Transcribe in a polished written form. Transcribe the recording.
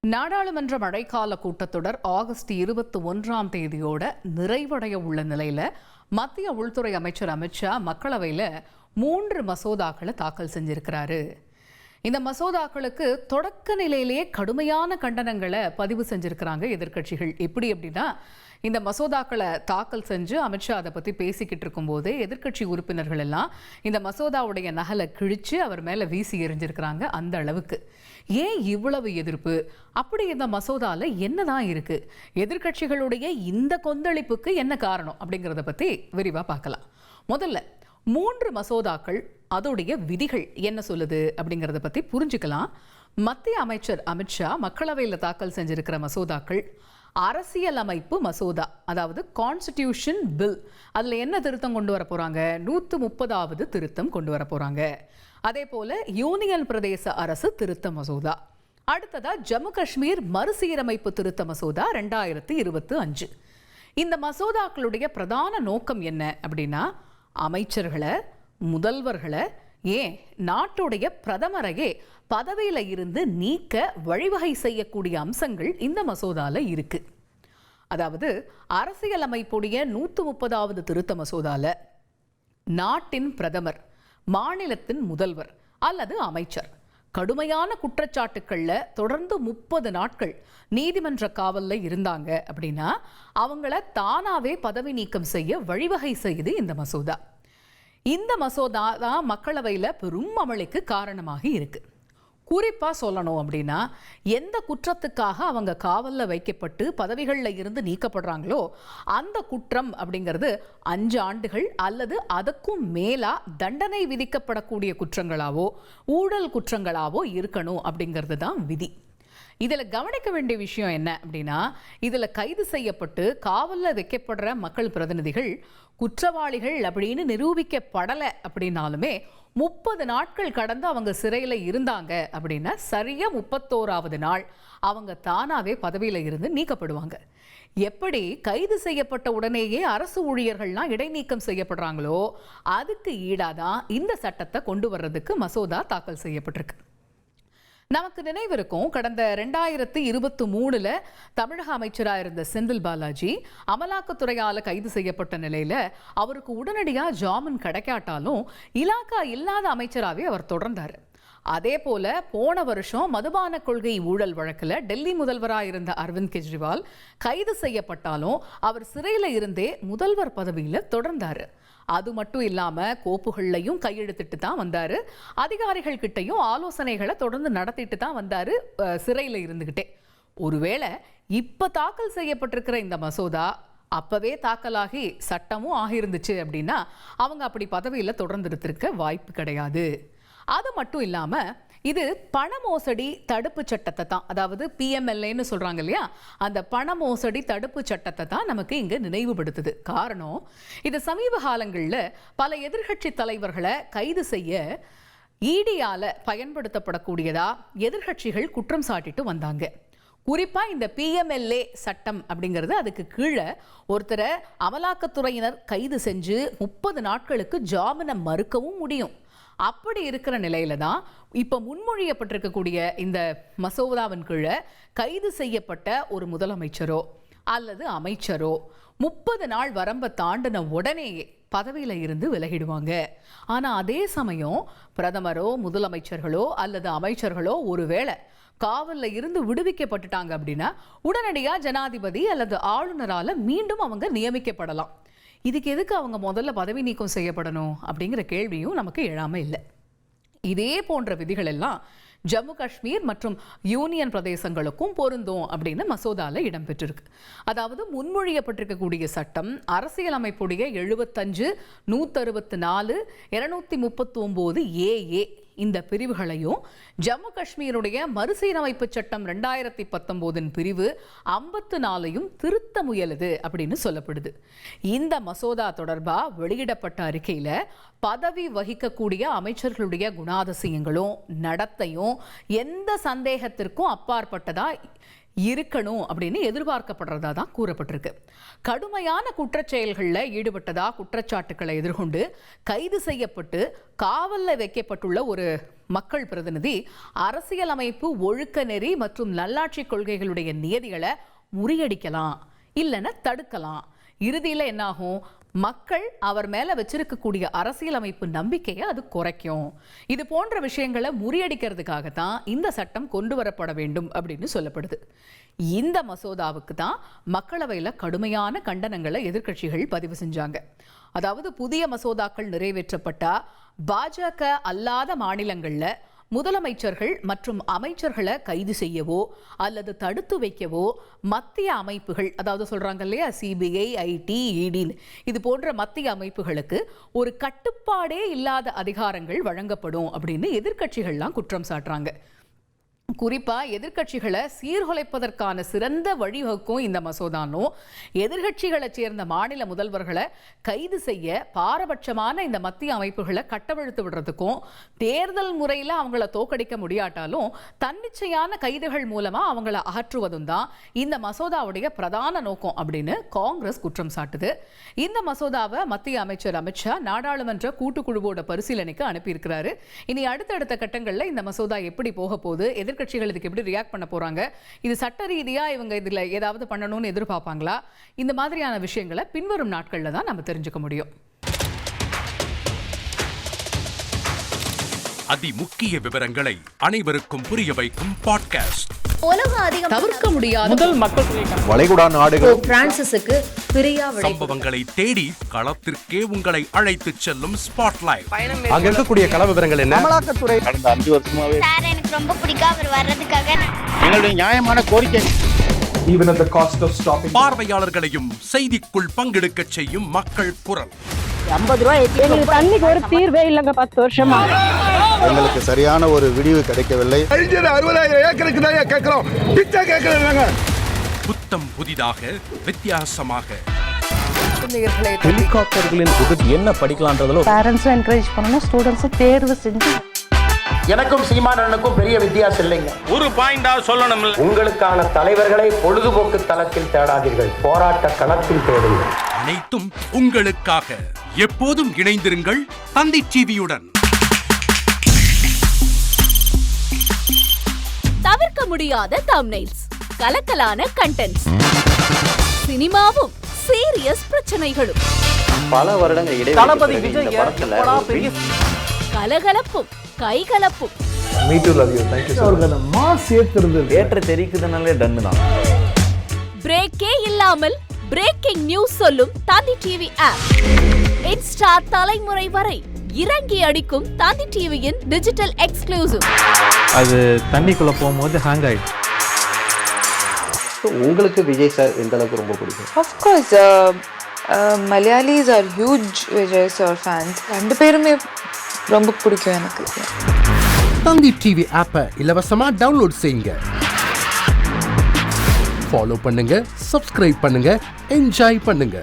நாடாளுமன்ற மழைக்கால கூட்டத்தொடர் ஆகஸ்ட் 21ஆம் தேதியோட நிறைவடைய உள்ள நிலையில மத்திய உள்துறை அமைச்சர் அமித்ஷா மக்களவையில் 3 மசோதாக்களை தாக்கல் செஞ்சிருக்கிறாரு. இந்த மசோதாக்களுக்கு தொடக்க நிலையிலேயே கடுமையான கண்டனங்களை பதிவு செஞ்சிருக்கிறாங்க எதிர்க்கட்சிகள். எப்படி அப்படின்னா, இந்த மசோதாக்களை தாக்கல் செஞ்சு அமித்ஷா அதை பற்றி பேசிக்கிட்டு இருக்கும்போதே எதிர்க்கட்சி உறுப்பினர்கள் எல்லாம் இந்த மசோதாவுடைய நகலை கிழிச்சு அவர் மேலே வீசி எறிஞ்சிருக்கிறாங்க. அந்த அளவுக்கு ஏன் இவ்வளவு எதிர்ப்பு? அப்படி இந்த மசோதால என்னதான் இருக்கு? எதிர்க்கட்சிகளுடைய இந்த கொந்தளிப்புக்கு என்ன காரணம் அப்படிங்கிறத பற்றி விரிவாக பார்க்கலாம். முதல்ல 3 மசோதாக்கள், அதோடைய விதிகள் என்ன சொல்லுது அப்படிங்கிறத பற்றி புரிஞ்சுக்கலாம். மத்திய அமைச்சர் அமித்ஷா மக்களவையில் தாக்கல் செஞ்சிருக்கிற மசோதாக்கள் அரசியலமைப்பு மசோதா, அதாவது கான்ஸ்டிடியூஷன் பில். அதில் என்ன திருத்தம் கொண்டு வர போகிறாங்க? 130வது திருத்தம் கொண்டு வர போகிறாங்க. அதே போல் யூனியன் பிரதேச அரசு திருத்த மசோதா. அடுத்ததா ஜம்மு காஷ்மீர் மறுசீரமைப்பு திருத்த மசோதா 2025. இந்த மசோதாக்களுடைய பிரதான நோக்கம் என்ன அப்படின்னா, அமைச்சர்களை, முதல்வர்களை, ஏன் நாட்டுடைய பிரதமரையே பதவியில் இருந்து நீக்க வழிவகை செய்யக்கூடிய அம்சங்கள் இந்த மசோதால இருக்கு. அதாவது அரசியலமைப்புடைய 130வது திருத்த மசோதால நாட்டின் பிரதமர், மாநிலத்தின் முதல்வர் அல்லது அமைச்சர் கடுமையான குற்றச்சாட்டுக்கள்ல தொடர்ந்து 30 நாட்கள் நீதிமன்ற காவல்ல இருந்தாங்க அப்படின்னா அவங்கள தானாவே பதவி நீக்கம் செய்ய வழிவகை செய்யுது இந்த மசோதா. இந்த மசோதா தான் மக்களவையில் பெரும் அமளிக்கு காரணமாக இருக்கு. குறிப்பா சொல்லணும் அப்படின்னா, எந்த குற்றத்துக்காக அவங்க காவலில் வைக்கப்பட்டு பதவிகளில் இருந்து நீக்கப்படுறாங்களோ அந்த குற்றம் அப்படிங்கிறது 5 ஆண்டுகள் அல்லது அதுக்கும் மேலா தண்டனை விதிக்கப்படக்கூடிய குற்றங்களாவோ ஊழல் குற்றங்களாவோ இருக்கணும் அப்படிங்கிறது தான் விதி. இதில் கவனிக்க வேண்டிய விஷயம் என்ன அப்படின்னா, இதில் கைது செய்யப்பட்டு காவலில் வைக்கப்படுற மக்கள் பிரதிநிதிகள் குற்றவாளிகள் அப்படின்னு நிரூபிக்கப்படலை அப்படின்னாலுமே 30 நாட்கள் கடந்து அவங்க சிறையில் இருந்தாங்க அப்படின்னா சரியா 31வது நாள் அவங்க தானாவே பதவியில் இருந்து நீக்கப்படுவாங்க. எப்படி கைது செய்யப்பட்ட உடனேயே அரசு ஊழியர்கள்லாம் இடைநீக்கம் செய்யப்படுறாங்களோ அதுக்கு ஈடாதான் இந்த சட்டத்தை கொண்டு வர்றதுக்கு மசோதா தாக்கல் செய்யப்பட்டிருக்கு. நமக்கு நினைவிருக்கும், கடந்த 2023 தமிழக அமைச்சராக இருந்த செந்தில் பாலாஜி அமலாக்கத்துறையால் கைது செய்யப்பட்ட நிலையில் அவருக்கு உடனடியாக ஜாமீன் கிடைக்காட்டாலும் இலாக்கா இல்லாத அமைச்சராகவே அவர் தொடர்ந்தார். அதே போல போன வருஷம் மதுபான கொள்கை ஊழல் வழக்கில் டெல்லி முதல்வராக இருந்த அரவிந்த் கெஜ்ரிவால் கைது செய்யப்பட்டாலும் அவர் சிறையில் இருந்தே முதல்வர் பதவியில் தொடர்ந்தார். அது மட்டும் இல்லாமல் கோப்புகள்லையும் கையெழுத்திட்டு தான் வந்தார். அதிகாரிகள் கிட்டையும் ஆலோசனைகளை தொடர்ந்து நடத்திட்டு தான் வந்தார் சிறையில் இருந்துக்கிட்டே. ஒருவேளை இப்போ தாக்கல் செய்யப்பட்டிருக்கிற இந்த மசோதா அப்பவே தாக்கலாகி சட்டமும் ஆகியிருந்துச்சு அப்படின்னா அவங்க அப்படி பதவியில் தொடர்ந்து இருந்திருக்க வாய்ப்பு கிடையாது. அது மட்டும் இல்லாமல் இது பண மோசடி தடுப்பு சட்டத்தை தான், அதாவது PMLAன்னு சொல்கிறாங்க இல்லையா, அந்த பண மோசடி தடுப்பு சட்டத்தை தான் நமக்கு இங்கே நினைவுபடுத்துது. காரணம், இது சமீப காலங்களில் பல எதிர்க்கட்சி தலைவர்களை கைது செய்ய EDயால் பயன்படுத்தப்படக்கூடியதா எதிர்க்கட்சிகள் குற்றம் சாட்டிட்டு வந்தாங்க. குறிப்பாக இந்த PMLA சட்டம் அப்படிங்கிறது, அதுக்கு கீழே ஒருத்தரை அமலாக்கத்துறையினர் கைது செஞ்சு 30 நாட்களுக்கு ஜாமீனை மறுக்கவும் முடியும். அப்படி இருக்கிற நிலையில தான் இப்போ முன்மொழியப்பட்டிருக்கக்கூடிய இந்த மசோதாவின் கீழே கைது செய்யப்பட்ட ஒரு முதலமைச்சரோ அல்லது அமைச்சரோ 30 நாள் வரம்பை தாண்டின உடனேயே பதவியில் இருந்து விலகிடுவாங்க. ஆனால் அதே சமயம் பிரதமரோ முதலமைச்சர்களோ அல்லது அமைச்சர்களோ ஒருவேளை காவலில் இருந்து விடுவிக்கப்பட்டுட்டாங்க அப்படின்னா உடனடியாக ஜனாதிபதி அல்லது ஆளுநரால் மீண்டும் அவங்க நியமிக்கப்படலாம். இதுக்கு எதுக்கு அவங்க முதல்ல பதவி நீக்கம் செய்யப்படணும் அப்படிங்கிற கேள்வியும் நமக்கு எழாமல் இல்லை. இதே போன்ற விதிகள் எல்லாம் ஜம்மு காஷ்மீர் மற்றும் யூனியன் பிரதேசங்களுக்கும் பொருந்தும் அப்படின்னு மசோதாவில் இடம்பெற்றிருக்கு. அதாவது முன்மொழியப்பட்டிருக்கக்கூடிய சட்டம் அரசியலமைப்புடைய 75, 164, 239 AA இந்த பிரிவுகளையும் ஜம்மு காஷ்மீருடைய மறுசீரமைப்பு சட்டம் 2019 பிரிவு 54 திருத்த முயலுது அப்படின்னு சொல்லப்படுது. இந்த மசோதா தொடர்பாக வெளியிடப்பட்ட அறிக்கையில் பதவி வகிக்கக்கூடிய அமைச்சர்களுடைய குணாதிசயங்களும் நடத்தையும் எந்த சந்தேகத்திற்கும் அப்பாற்பட்டதா இருக்கணும் அப்படின்னு எதிர்பார்க்கப்படுறதா தான் கூறப்பட்டிருக்கு. கடுமையான குற்றச்செயல்களில் ஈடுபட்டதா குற்றச்சாட்டுக்களை எதிர்கொண்டு கைது செய்யப்பட்டு காவலில் வைக்கப்பட்டுள்ள ஒரு மக்கள் பிரதிநிதி அரசியலமைப்பு, ஒழுக்க நெறி மற்றும் நல்லாட்சி கொள்கைகளுடைய நியதிகளை முறியடிக்கலாம், இல்லைன்னா தடுக்கலாம். இறுதியில் என்னாகும், மக்கள் அவர் மேல வச்சிருக்கக்கூடிய அரசியலமைப்பு நம்பிக்கையை அது குறைக்கும். இது போன்ற விஷயங்களை முறியடிக்கிறதுக்காகத்தான் இந்த சட்டம் கொண்டு வரப்பட வேண்டும் அப்படின்னு சொல்லப்படுது. இந்த மசோதாவுக்கு தான் மக்களவையில் கடுமையான கண்டனங்களை எதிர்க்கட்சிகள் பதிவு செஞ்சாங்க. அதாவது புதிய மசோதாக்கள் நிறைவேற்றப்பட்டா பாஜக அல்லாத மாநிலங்கள்ல முதலமைச்சர்கள் மற்றும் அமைச்சர்களை கைது செய்யவோ அல்லது தடுத்து வைக்கவோ மத்திய அமைப்புகள், அதாவது சொல்றாங்க இல்லையா சிபிஐ, ஐடி, இடின்னு, இது போன்ற மத்திய அமைப்புகளுக்கு ஒரு கட்டுப்பாடே இல்லாத அதிகாரங்கள் வழங்கப்படும் அப்படின்னு எதிர்க்கட்சிகள்லாம் குற்றம் சாட்டுறாங்க. குறிப்பா எதிர்க்கட்சிகளை சீர்குலைப்பதற்கான சிறந்த வழிவகுக்கும் இந்த மசோதானோ, எதிர்க்கட்சிகளை சேர்ந்த மாநில முதல்வர்களை கைது செய்ய பாரபட்சமான இந்த மத்திய அமைப்புகளை கட்டவிழ்த்து விடுறதுக்கும், தேர்தல் முறையில் அவங்கள தோக்கடிக்க முடியாட்டாலும் தன்னிச்சையான கைதுகள் மூலமா அவங்கள அகற்றுவதும் தான் இந்த மசோதாவுடைய பிரதான நோக்கம் அப்படின்னு காங்கிரஸ் குற்றம் சாட்டுது. இந்த மசோதாவை மத்திய அமைச்சர் அமித்ஷா நாடாளுமன்ற கூட்டுக்குழுவோட பரிசீலனைக்கு அனுப்பியிருக்கிறாரு. இனி அடுத்தடுத்த கட்டங்களில் இந்த மசோதா எப்படி போக போகுது, எதிர்க்கட்சிகள் இதுக்கு எப்படி ரியாக்ட் பண்ண போறாங்க, இது சட்ட ரீதியா இவங்க இதுல ஏதாவது பண்ணணும்னு எதிர்பார்ப்பாங்களா, இந்த மாதிரியான விஷயங்களை பின்வரும் நாட்கள்ல தான் நம்ம தெரிஞ்சுக்க முடியும். அதிமுக்கிய விவரங்களை அனைவருக்கும் புரிய வைக்கும் பாட்காஸ்ட். தவிர்க்க முடியாத முதல் மக்கள் வளைகுடா நாடுகள் பிரான்சிஸுக்கு பிரியா சம்பவங்களை தேடி களத்திற்கே உங்களை அழைத்துச் செல்லும் ஸ்பாட்லைட். அங்க இருக்கக்கூடிய கள விவரங்கள் என்ன? அமலாக்கத்துறை கடந்த 5 வருஷமாவே சார் எனக்கு ரொம்ப பிடிக்கும் அவர் வர்றதுக்காக. எங்களுடைய நியாயமான கோரிக்கை. Even at the cost of stopping. பார்வையாளர்களையும் செய்திக்குள் பங்கெடுக்க செய்யும் மக்கள் குரல். 50 ரூபாய் எங்களுக்கு தண்ணிக்கு ஒரு தீர்வே இல்லைங்க. 10 வருஷமா எங்களுக்கு சரியான ஒரு விடிவு கிடைக்கவில்லை. 60,000 ஏக்கருக்கு தான் கேட்கிறோம், பிச்சை கேட்கறாங்க. புத்தம் புதிதாக, வித்தியாசமாக ஹெலிகாப்டர்களின் உதவி என்ன படிக்கலான்றதுல பேரண்ட்ஸும் என்கரேஜ் பண்ணணும், ஸ்டூடெண்ட்ஸும் தேர்வு செஞ்சு. எனக்கும் சீமானனுக்கும் பெரிய வித்தியாசம் இல்லைங்க. ஒரு பாயிண்டா சொல்லணும். உங்களுக்கான தலைவர்களை பொழுதுபோக்கு தளத்தில் தேடாதீர்கள், போராட்ட களத்தில் தேடுங்கள். அனைத்தும் உங்களுக்காக. எப்போதும் இணைந்திருங்கள் தந்தி டிவியுடன். தவிர்க்க முடியாத தம்ப்நெயில்ஸ், கலக்கலான கண்டென்ட்ஸ், சினிமாவும் சீரியஸ் பிரச்சனைகளும், பல வருடங்கள் தளபதி விஜய் கலகலப்பும் கைகலப்பும். Me too, love you. Thank you so much. Mass ஏத்துறது ஏற்ற தெரிக்குதுனாலே டன்னு தான். பிரேக்கே இல்லாமல் பிரேக்கிங் நியூஸ் சொல்லும் தந்தி டிவி ஆப். இன்ஸ்டா தலைமுறை வரை இறங்கி அடிக்கும் தந்தி டிவியின் டிஜிட்டல் எக்ஸ்க்ளூசிவ். அது தண்ணிக்குள்ள போகும்போது ஹேங் ஆயிடுச்சு. உங்களுக்கு விஜய் சார் எந்த அளவுக்கு ரொம்ப பிடிக்கும்? Of course, Malayalis are huge Vijay sir fans. ரெண்டு பேருமே ரொம்ப பிடிக்கும் எனக்கு. தந்தி டிவி ஆப்பை இலவசமா டவுன்லோட் செய்யுங்க, ஃபாலோ பண்ணுங்க, சப்ஸ்கிரைப் பண்ணுங்க, என்ஜாய் பண்ணுங்க.